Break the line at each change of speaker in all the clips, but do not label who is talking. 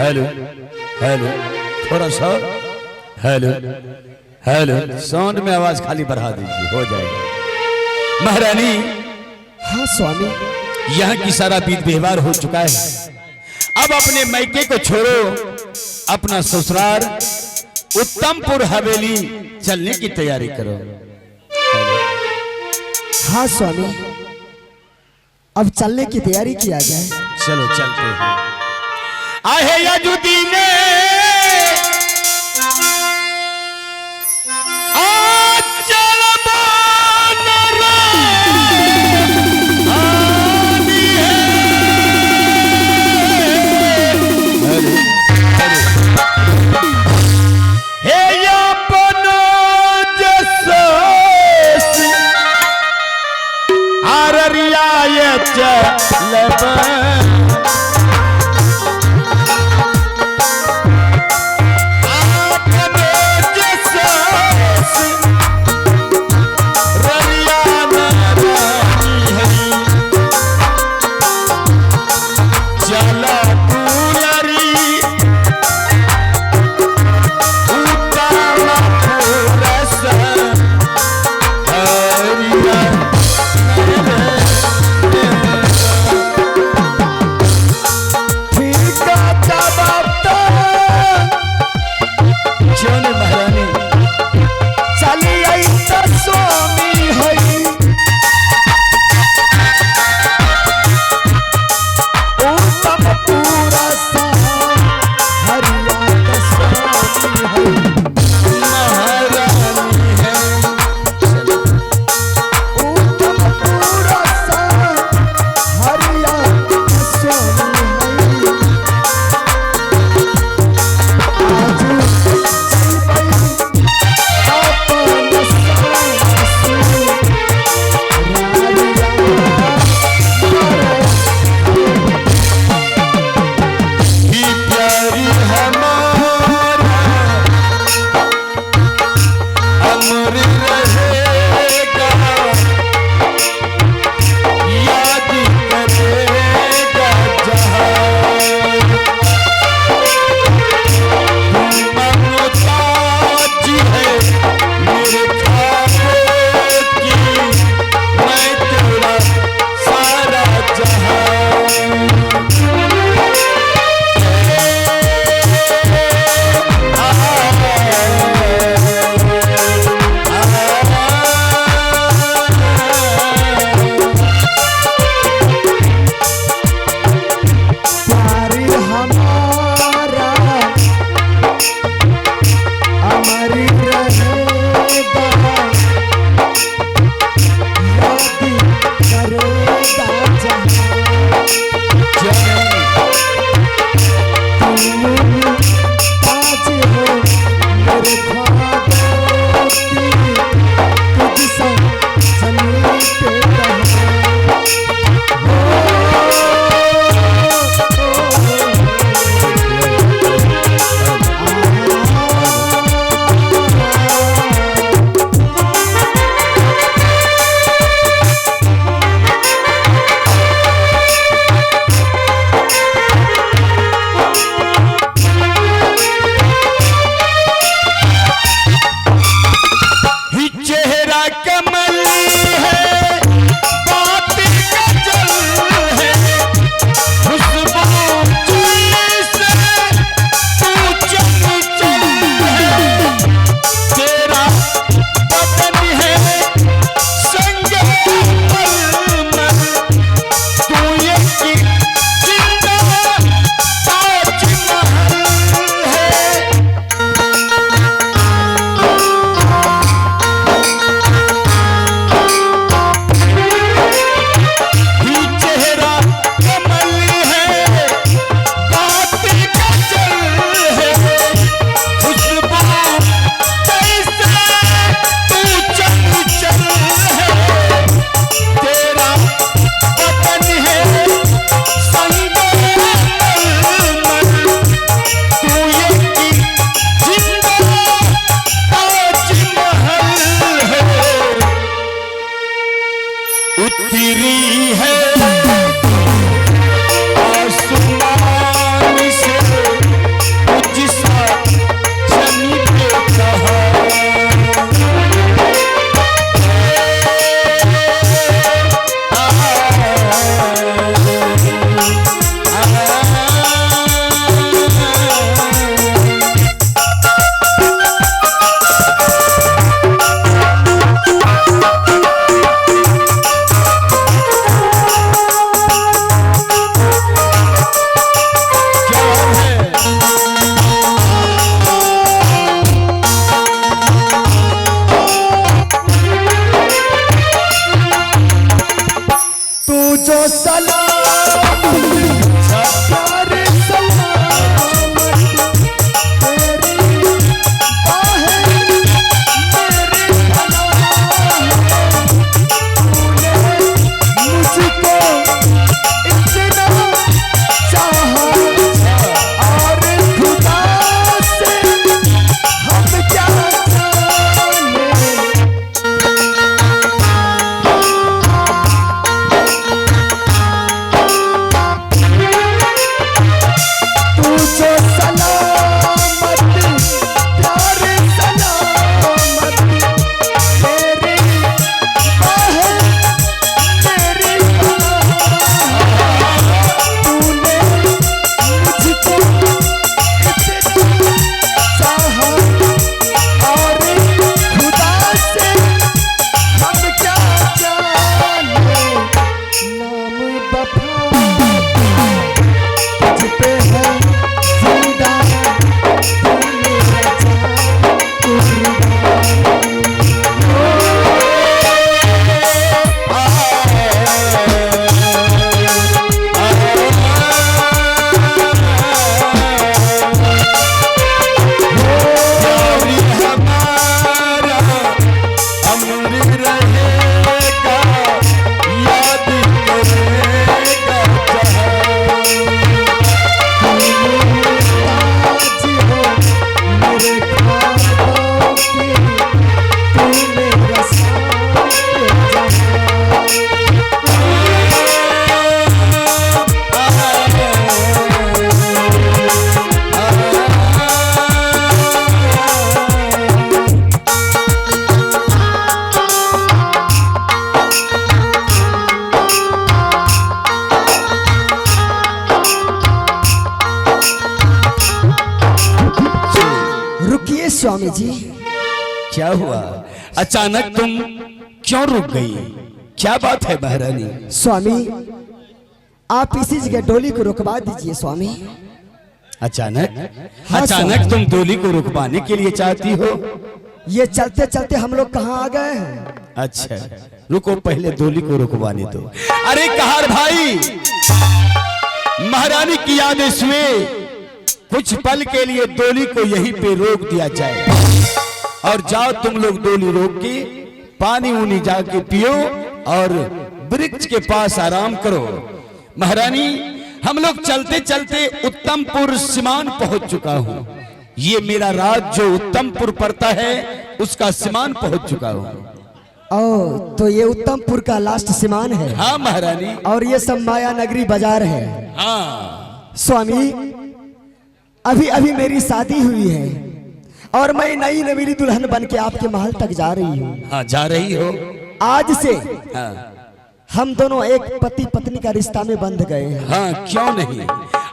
Hello hello थोड़ा सा hello hello sound में आवाज खाली बढ़ा दीजिए हो जाएगा। महारानी।
हाँ स्वामी।
यहाँ की सारा विध व्यवहार हो चुका है, अब अपने मैके को छोड़ो, अपना ससुराल उत्तमपुर हवेली चलने की तैयारी करो।
हाँ स्वामी, अब चलने की तैयारी किया जाए।
चलो चलते हैं। आहे यजुदीन उतरी है आसमान से
सलामत प्यारे सलामत तेरी बाहें मेरे भला है। तूने मुझको इतना चाहा और खुदा से हम क्या जाने। तू जो सलामत प्यारे सलामत तेरी बाहें मेरी बाहें। तूने मुझको इतना चाहा और खुदा से हम क्या जाने। नाम वफा तुझ पे है जिंदा तू मेरा जान
हमारा अमर रहेगा, याद करेगा
ताज हो मेरे ख्वाबों की तू मेरा साथ रुकिए स्वामी जी।
क्या हुआ? अचानक तुम क्यों रुक गई? क्या बात है महारानी?
स्वामी आप इसी जगह डोली को रुकवा दीजिए स्वामी।
अचानक?
हाँ,
अचानक तुम डोली को रुकवाने के लिए चाहती हो?
ये चलते चलते हम लोग कहाँ आ गए हैं?
अच्छा, रुको, पहले डोली को रुकवाने दो। अरे कहार भाई, महारानी की आदेश में कुछ पल के लिए डोली को यहीं पे रोक दिया जाए और जाओ तुम लोग डोली रोक के पानी उनी जाके पियो और वृक्ष के पास आराम करो। महारानी, हम लोग चलते चलते उत्तमपुर सीमान पहुंच चुका हूं। ये मेरा राज्य जो उत्तमपुर पड़ता है उसका सीमान पहुंच चुका हूं।
ओ तो ये उत्तमपुर का लास्ट सीमान है।
हाँ महारानी।
और ये सब माया नगरी बाजार है।
हाँ
स्वामी अभी अभी मेरी शादी हुई है और मैं नई नवीली दुल्हन बन के आपके महल तक जा रही हूँ।
हाँ, जा रही हो।
आज से
हाँ
हम दोनों एक पति पत्नी का रिश्ता में बंध गए हैं।
हाँ, क्यों नहीं।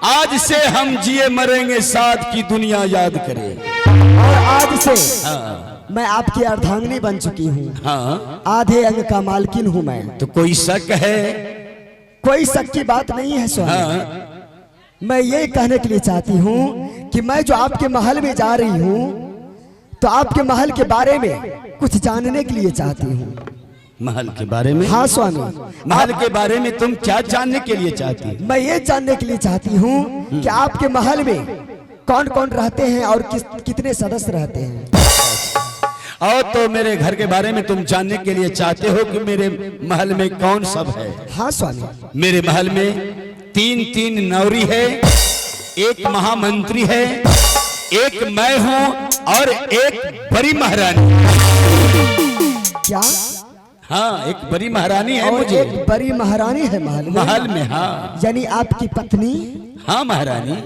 आज से हम जिए मरेंगे साथ की दुनिया याद करें।
और आज से
हाँ
मैं आपकी अर्धांगिनी बन चुकी हूँ।
हाँ,
आधे अंग का मालकिन हूँ मैं।
तो कोई शक है?
कोई शक की बात नहीं है स्वामी।
हाँ,
मैं ये कहने के लिए चाहती हूँ कि मैं जो आपके महल में जा रही हूँ तो आपके महल के बारे में कुछ जानने के लिए चाहती हूँ।
महल के बारे में?
हाँ स्वामी।
महल के बारे में तुम क्या जानने के लिए चाहती हो?
मैं ये जानने के लिए चाहती हूँ कि आपके महल में कौन कौन रहते हैं और कितने सदस्य रहते हैं।
और तो मेरे घर के बारे में तुम जानने के लिए चाहते हो कि मेरे महल में कौन सब है?
हाँ स्वामी।
मेरे महल में 3 नौरी है, एक महामंत्री है, एक मैं हूं और एक बड़ी महारानी।
क्या?
हाँ, एक बड़ी महारानी है
और
मुझे।
एक बड़ी महारानी है महल में?
महल में, हाँ।
यानी आपकी पत्नी?
हाँ महारानी।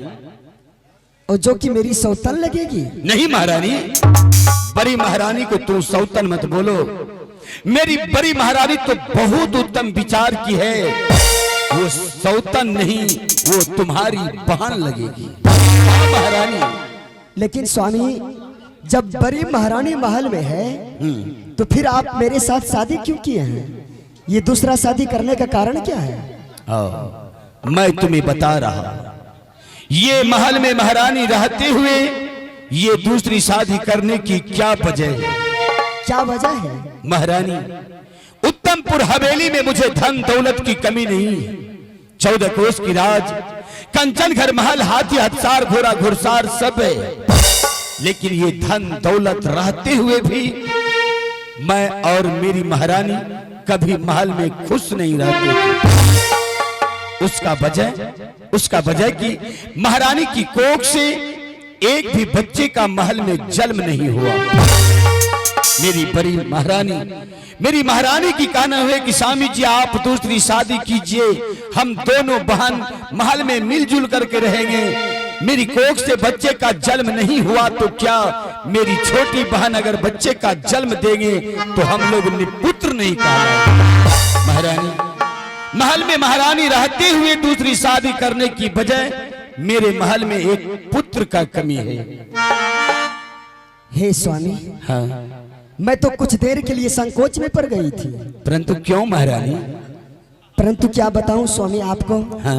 और जो कि मेरी सौतन लगेगी?
नहीं महारानी, बड़ी महारानी को तू सौतन मत बोलो। मेरी बड़ी महारानी तो बहुत उत्तम विचार की है। वो सौतन नहीं, वो तुम्हारी बहन लगेगी। हाँ महारानी।
लेकिन स्वामी जब बड़ी महारानी महल में है तो फिर आप मेरे साथ शादी क्यों किए हैं? ये दूसरा शादी करने का कारण क्या है?
मैं तुम्हें बता रहा, ये महल में महारानी रहते हुए ये दूसरी शादी करने की क्या वजह है?
क्या वजह है?
महारानी, उत्तमपुर हवेली में मुझे धन दौलत की कमी नहीं, 14 कोस की राज, कंचन घर महल, हाथी हथसार घोड़ा घुड़सार सब है, लेकिन ये धन दौलत रहते हुए भी मैं और मेरी महारानी कभी महल में खुश नहीं रहते थे। उसका वजह कि महारानी की कोख से एक भी बच्चे का महल में जन्म नहीं हुआ। मेरी महारानी की कहना हुए कि स्वामी जी आप दूसरी शादी कीजिए, हम दोनों बहन महल में मिलजुल करके रहेंगे। मेरी कोख से बच्चे का जन्म नहीं हुआ तो क्या मेरी छोटी बहन अगर बच्चे का जन्म देंगे तो हम लोग निपुत्र नहीं कहलाएंगे। महल में महारानी रहते हुए दूसरी शादी करने की बजाय मेरे महल में एक पुत्र का कमी है।
हे स्वामी,
हाँ,
मैं तो कुछ देर के लिए संकोच में पड़ गई थी।
परंतु क्यों महारानी?
परंतु क्या बताऊं स्वामी आपको,
हाँ।